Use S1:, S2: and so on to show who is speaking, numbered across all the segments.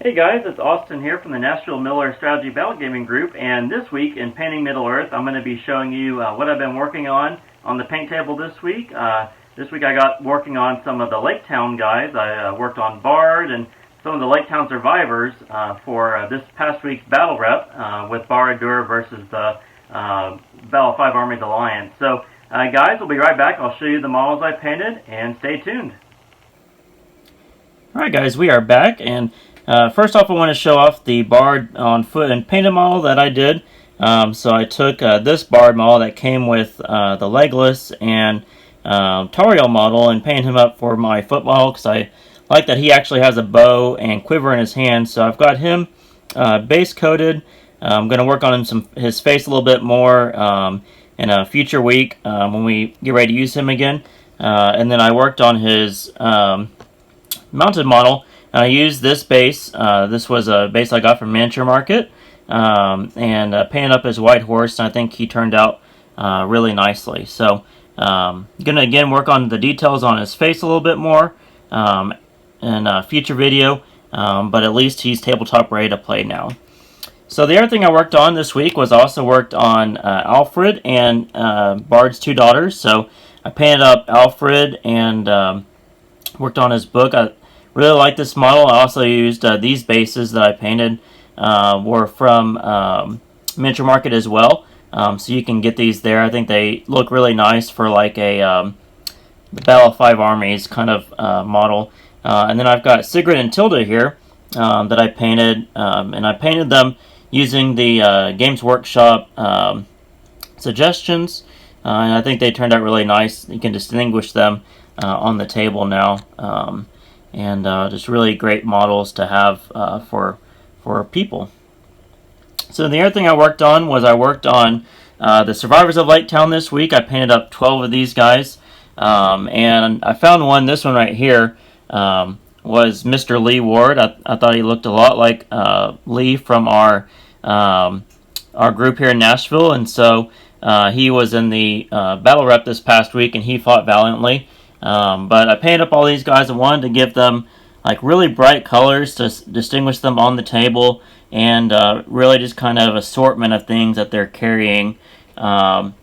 S1: Hey guys, it's Austin here from the Nashville Miller Strategy Battle Gaming Group, and this week in Painting Middle-earth I'm going to be showing you what I've been working on the paint table this week. This week I got working on some of the Lake Town guys. I worked on Barad and some of the Lake Town survivors for this past week's battle rep with Barad versus the Battle 5 Armies Alliance. So guys, we'll be right back. I'll show you the models I painted, and stay tuned.
S2: Alright guys, we are back, and first off I want to show off the Barad on foot and painted model that I did. So I took this Barad model that came with the legless and Tariel model and painted him up for my foot model because I like that he actually has a bow and quiver in his hand. So I've got him base coated. I'm going to work on his face a little bit more in a future week when we get ready to use him again. And then I worked on his mounted model. I used this base. This was a base I got from Miniature Market, and painted up his white horse, and I think he turned out really nicely. So gonna again work on the details on his face a little bit more in a future video, but at least he's tabletop ready to play now. So the other thing I worked on this week was also worked on Alfred and Barad's two daughters. So I painted up Alfred and worked on his book. I really like this model. I also used these bases that I painted were from Miniature Market as well. So you can get these there. I think they look really nice for like a the Battle of 5 Armies kind of model. And then I've got Sigrid and Tilda here that I painted. And I painted them using the Games Workshop suggestions. And I think they turned out really nice. You can distinguish them on the table now. And just really great models to have for people. So the other thing I worked on was the Survivors of Lake Town this week. I painted up 12 of these guys, and I found one. This one right here was Mr. Lee Ward. I thought he looked a lot like Lee from our group here in Nashville, and so he was in the battle rep this past week, and he fought valiantly. But I painted up all these guys. I wanted to give them like really bright colors to distinguish them on the table, and really just kind of assortment of things that they're carrying to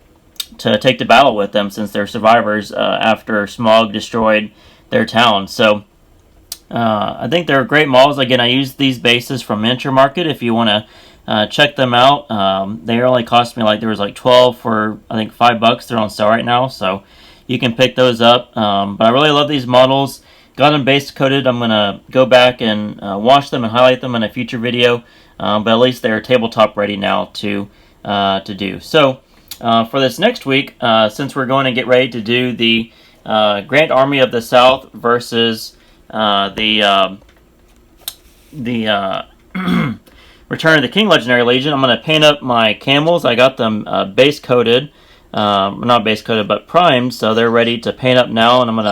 S2: take to battle with them, since they're survivors after Smog destroyed their town. So I think they're great models. Again, I used these bases from Miniature Market. If you want to check them out, they only cost me there was 12 for I think $5. They're on sale right now, so you can pick those up. But I really love these models. Got them base coated. I'm going to go back and wash them and highlight them in a future video. But at least they're tabletop ready now to do. So for this next week, since we're going to get ready to do the Grand Army of the South versus the Return of the King Legendary Legion, I'm going to paint up my camels. I got them base coated. Not base coated, but primed, so they're ready to paint up now, and I'm going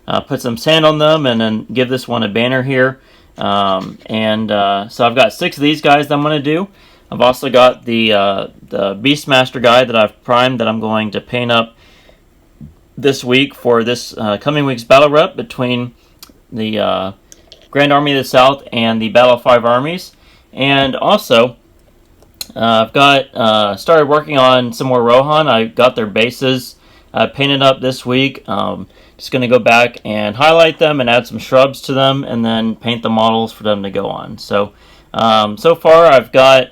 S2: to put some sand on them and then give this one a banner here. So I've got 6 of these guys that I'm going to do. I've also got the Beastmaster guy that I've primed that I'm going to paint up this week for this coming week's battle rep between the Grand Army of the South and the Battle of 5 Armies. And also I've got started working on some more Rohan. I got their bases painted up this week. Just going to go back and highlight them and add some shrubs to them, and then paint the models for them to go on. So so far I've got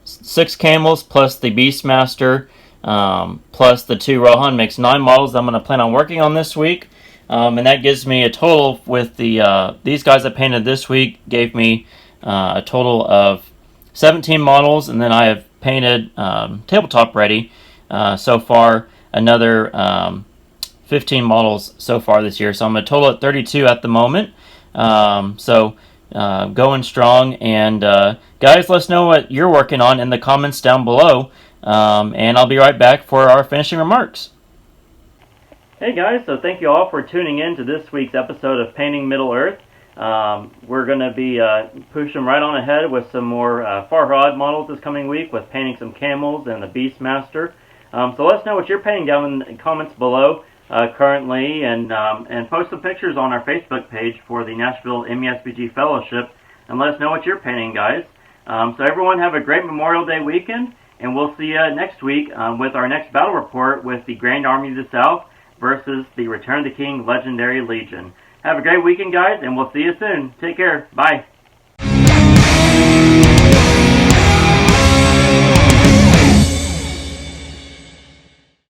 S2: 6 camels plus the Beastmaster plus the 2 Rohan makes 9 models that I'm going to plan on working on this week. And that gives me a total with these guys I painted this week, gave me a total of 17 models, and then I have painted tabletop ready so far another 15 models so far this year. So I'm a total at 32 at the moment. So going strong. And guys, let us know what you're working on in the comments down below. And I'll be right back for our finishing remarks.
S1: Hey guys, so thank you all for tuning in to this week's episode of Painting Middle-earth. We're going to be pushing right on ahead with some more Farhad models this coming week, with painting some camels and the Beastmaster. So let us know what you're painting down in the comments below. currently, and post some pictures on our Facebook page for the Nashville MESBG Fellowship, and let us know what you're painting, guys. So everyone have a great Memorial Day weekend, and we'll see you next week with our next battle report with the Grand Army of the South versus the Return of the King Legendary Legion. Have a great weekend, guys, and we'll see you soon. Take care. Bye.